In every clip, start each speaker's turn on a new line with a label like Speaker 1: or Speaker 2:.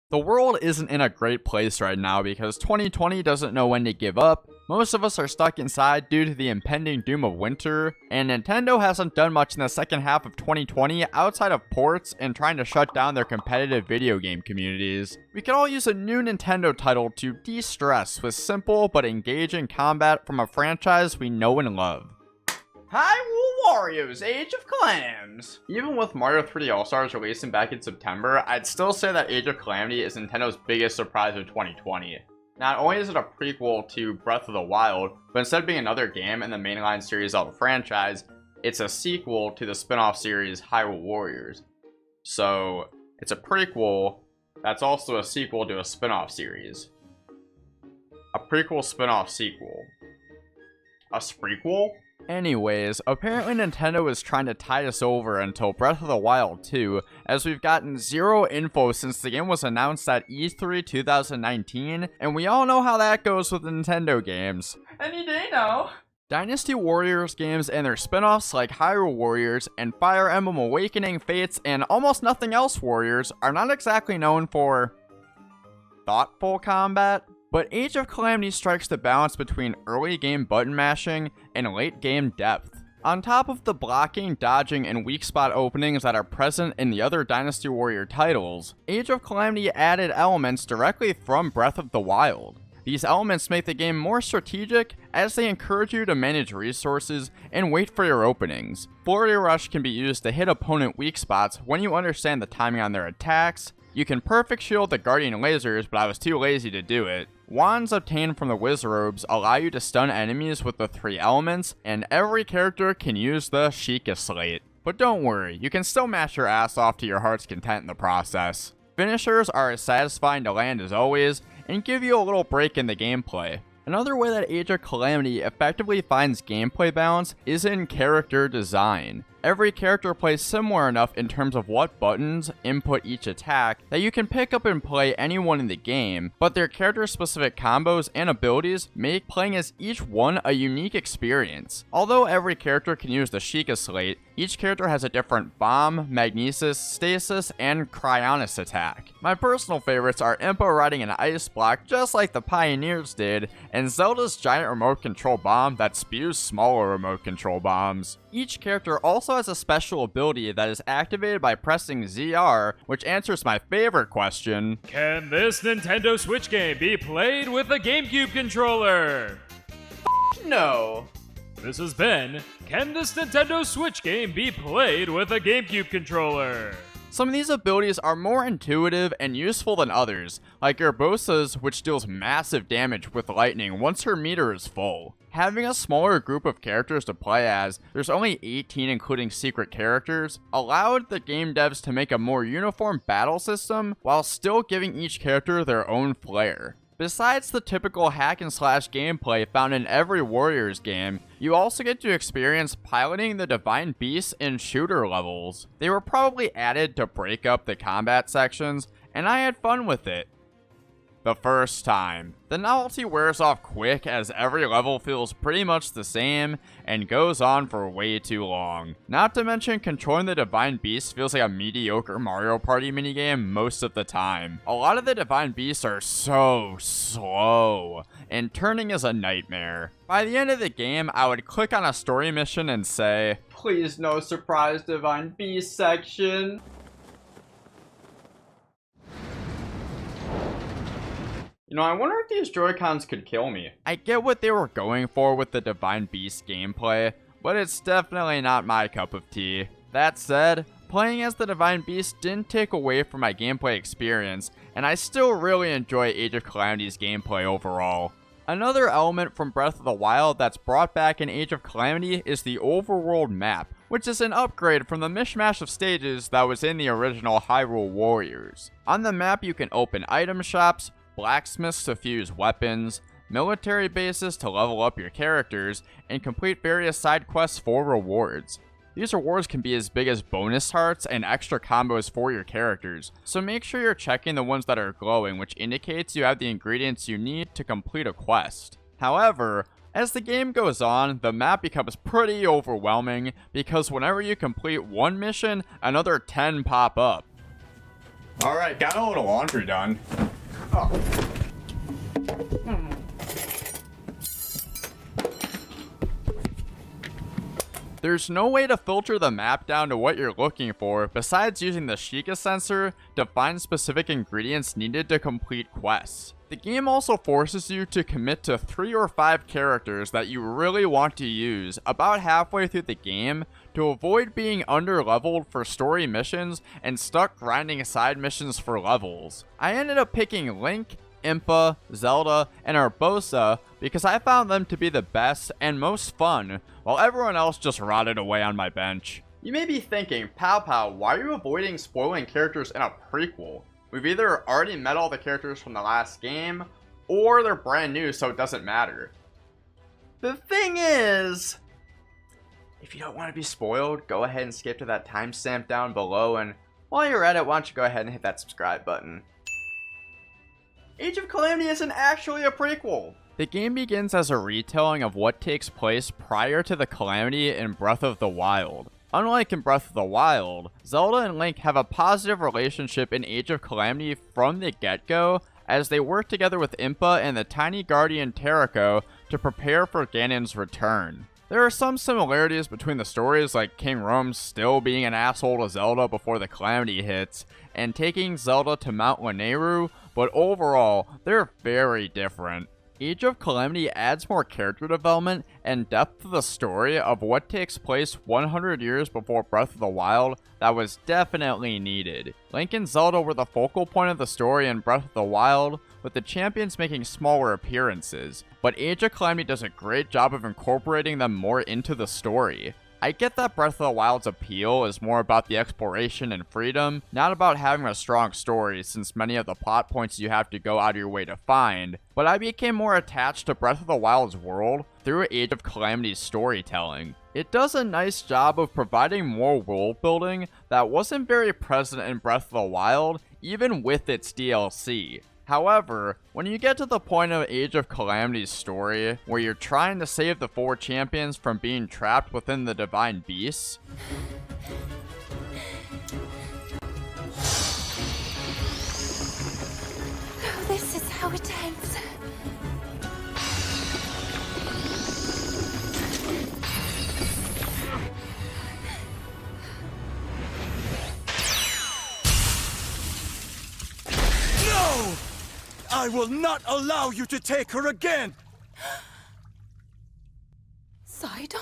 Speaker 1: The world isn't in a great place right now because 2020 doesn't know when to give up, most of us are stuck inside due to the impending doom of winter, and Nintendo hasn't done much in the second half of 2020 outside of ports and trying to shut down their competitive video game communities. We could all use a new Nintendo title to de-stress with simple but engaging combat from a franchise we know and love. Hyrule Warriors, Age of Clams! Even with Mario 3D All-Stars releasing back in September, I'd still say that Age of Calamity is Nintendo's biggest surprise of 2020. Not only is it a prequel to Breath of the Wild, but instead of being another game in the mainline series of the franchise, it's a sequel to the spin-off series Hyrule Warriors. So, it's a prequel that's also a sequel to a spin-off series. A prequel spin-off sequel. A sprequel? Anyways, apparently Nintendo is trying to tide us over until Breath of the Wild 2, as we've gotten zero info since the game was announced at E3 2019, and we all know how that goes with Nintendo games. Any day now. Dynasty Warriors games and their spin-offs like Hyrule Warriors and Fire Emblem Awakening Fates and almost nothing else Warriors are not exactly known for thoughtful combat. But Age of Calamity strikes the balance between early game button mashing and late game depth. On top of the blocking, dodging, and weak spot openings that are present in the other Dynasty Warrior titles, Age of Calamity added elements directly from Breath of the Wild. These elements make the game more strategic as they encourage you to manage resources and wait for your openings. Flurry Rush can be used to hit opponent weak spots when you understand the timing on their attacks. You can perfect shield the Guardian lasers, but I was too lazy to do it. Wands obtained from the Wizrobes allow you to stun enemies with the 3 elements, and every character can use the Sheikah Slate. But don't worry, you can still mash your ass off to your heart's content in the process. Finishers are as satisfying to land as always, and give you a little break in the gameplay. Another way that Age of Calamity effectively finds gameplay balance is in character design. Every character plays similar enough in terms of what buttons input each attack that you can pick up and play anyone in the game, but their character-specific combos and abilities make playing as each one a unique experience. Although every character can use the Sheikah Slate, each character has a different Bomb, Magnesis, Stasis, and Cryonis attack. My personal favorites are Impa riding an ice block just like the Pioneers did, and Zelda's giant remote control bomb that spews smaller remote control bombs. Each character also has a special ability that is activated by pressing ZR, which answers my favorite question:
Speaker 2: can this Nintendo Switch game be played with a GameCube controller?
Speaker 1: No.
Speaker 2: This has been, can this Nintendo Switch game be played with a GameCube controller?
Speaker 1: Some of these abilities are more intuitive and useful than others, like Urbosa's, which deals massive damage with lightning once her meter is full. Having a smaller group of characters to play as, there's only 18 including secret characters, allowed the game devs to make a more uniform battle system while still giving each character their own flair. Besides the typical hack and slash gameplay found in every Warriors game, you also get to experience piloting the Divine Beasts in shooter levels. They were probably added to break up the combat sections, and I had fun with it. The first time. The novelty wears off quick as every level feels pretty much the same and goes on for way too long. Not to mention controlling the Divine Beast feels like a mediocre Mario Party minigame most of the time. A lot of the Divine Beasts are so slow, and turning is a nightmare. By the end of the game, I would click on a story mission and say, "Please no surprise Divine Beast section." You know, I wonder if these Joy-Cons could kill me. I get what they were going for with the Divine Beast gameplay, but it's definitely not my cup of tea. That said, playing as the Divine Beast didn't take away from my gameplay experience, and I still really enjoy Age of Calamity's gameplay overall. Another element from Breath of the Wild that's brought back in Age of Calamity is the Overworld map, which is an upgrade from the mishmash of stages that was in the original Hyrule Warriors. On the map you can open item shops, blacksmiths to fuse weapons, military bases to level up your characters, and complete various side quests for rewards. These rewards can be as big as bonus hearts and extra combos for your characters, so make sure you're checking the ones that are glowing, which indicates you have the ingredients you need to complete a quest. However, as the game goes on, the map becomes pretty overwhelming because whenever you complete one mission, another 10 pop up. Alright, got a little laundry done. Oh. There's no way to filter the map down to what you're looking for besides using the Sheikah sensor to find specific ingredients needed to complete quests. The game also forces you to commit to 3 or 5 characters that you really want to use about halfway through the game to avoid being under-leveled for story missions and stuck grinding side missions for levels. I ended up picking Link, Impa, Zelda, and Urbosa because I found them to be the best and most fun, while everyone else just rotted away on my bench. You may be thinking, PowPow, why are you avoiding spoiling characters in a prequel? We've either already met all the characters from the last game, or they're brand new so it doesn't matter. The thing is, if you don't want to be spoiled, go ahead and skip to that timestamp down below, and while you're at it, why don't you go ahead and hit that subscribe button. Age of Calamity isn't actually a prequel. The game begins as a retelling of what takes place prior to the Calamity in Breath of the Wild. Unlike in Breath of the Wild, Zelda and Link have a positive relationship in Age of Calamity from the get-go, as they work together with Impa and the tiny guardian Terrako to prepare for Ganon's return. There are some similarities between the stories, like King Rhoam still being an asshole to Zelda before the Calamity hits, and taking Zelda to Mount Lanayru, but overall, they're very different. Age of Calamity adds more character development and depth to the story of what takes place 100 years before Breath of the Wild that was definitely needed. Link and Zelda were the focal point of the story in Breath of the Wild, with the champions making smaller appearances, but Age of Calamity does a great job of incorporating them more into the story. I get that Breath of the Wild's appeal is more about the exploration and freedom, not about having a strong story, since many of the plot points you have to go out of your way to find, but I became more attached to Breath of the Wild's world through Age of Calamity's storytelling. It does a nice job of providing more world building that wasn't very present in Breath of the Wild, even with its DLC. However, when you get to the point of Age of Calamity's story, where you're trying to save the 4 champions from being trapped within the Divine Beasts,
Speaker 3: Oh, this is how it ends.
Speaker 4: No! I will not allow you to take her again!
Speaker 3: Sidon?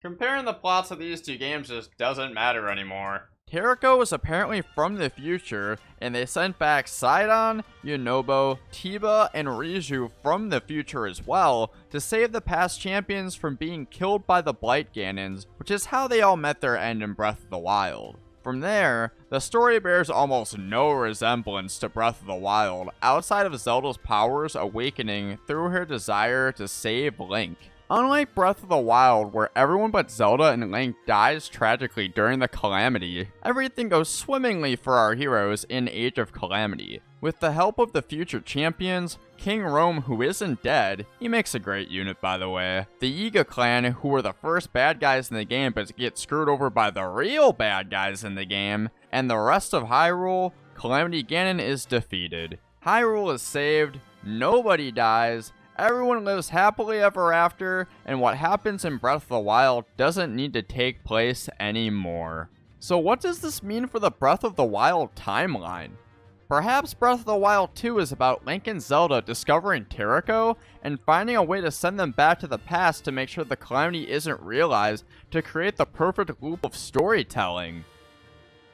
Speaker 1: comparing the plots of these 2 games just doesn't matter anymore. Terrako is apparently from the future, and they sent back Sidon, Yunobo, Tiba, and Riju from the future as well to save the past champions from being killed by the Blight Ganons, which is how they all met their end in Breath of the Wild. From there, the story bears almost no resemblance to Breath of the Wild, outside of Zelda's powers awakening through her desire to save Link. Unlike Breath of the Wild, where everyone but Zelda and Link dies tragically during the Calamity, everything goes swimmingly for our heroes in Age of Calamity. With the help of the future champions, King Rhoam, who isn't dead, he makes a great unit by the way, the Yiga clan, who were the first bad guys in the game but get screwed over by the real bad guys in the game, and the rest of Hyrule, Calamity Ganon is defeated. Hyrule is saved, nobody dies, everyone lives happily ever after, and what happens in Breath of the Wild doesn't need to take place anymore. So what does this mean for the Breath of the Wild timeline? Perhaps Breath of the Wild 2 is about Link and Zelda discovering Terrako and finding a way to send them back to the past to make sure the Calamity isn't realized to create the perfect loop of storytelling.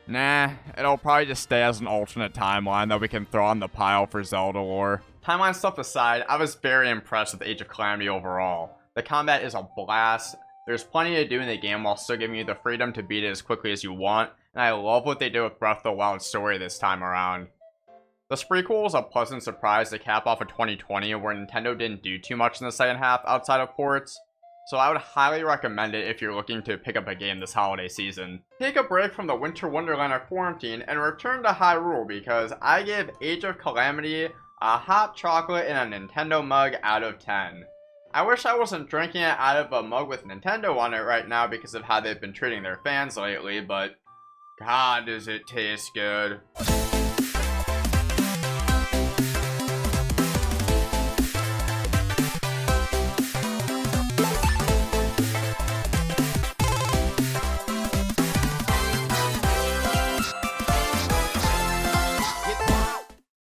Speaker 1: Nah, it'll probably just stay as an alternate timeline that we can throw on the pile for Zelda lore. Timeline stuff aside, I was very impressed with Age of Calamity overall. The combat is a blast, there's plenty to do in the game while still giving you the freedom to beat it as quickly as you want, and I love what they did with Breath of the Wild story this time around. The prequel was a pleasant surprise to cap off of 2020, where Nintendo didn't do too much in the second half outside of ports, so I would highly recommend it if you're looking to pick up a game this holiday season. Take a break from the winter wonderland of quarantine and return to Hyrule, because I give Age of Calamity a hot chocolate in a Nintendo mug out of 10. I wish I wasn't drinking it out of a mug with Nintendo on it right now because of how they've been treating their fans lately, but God, does it taste good.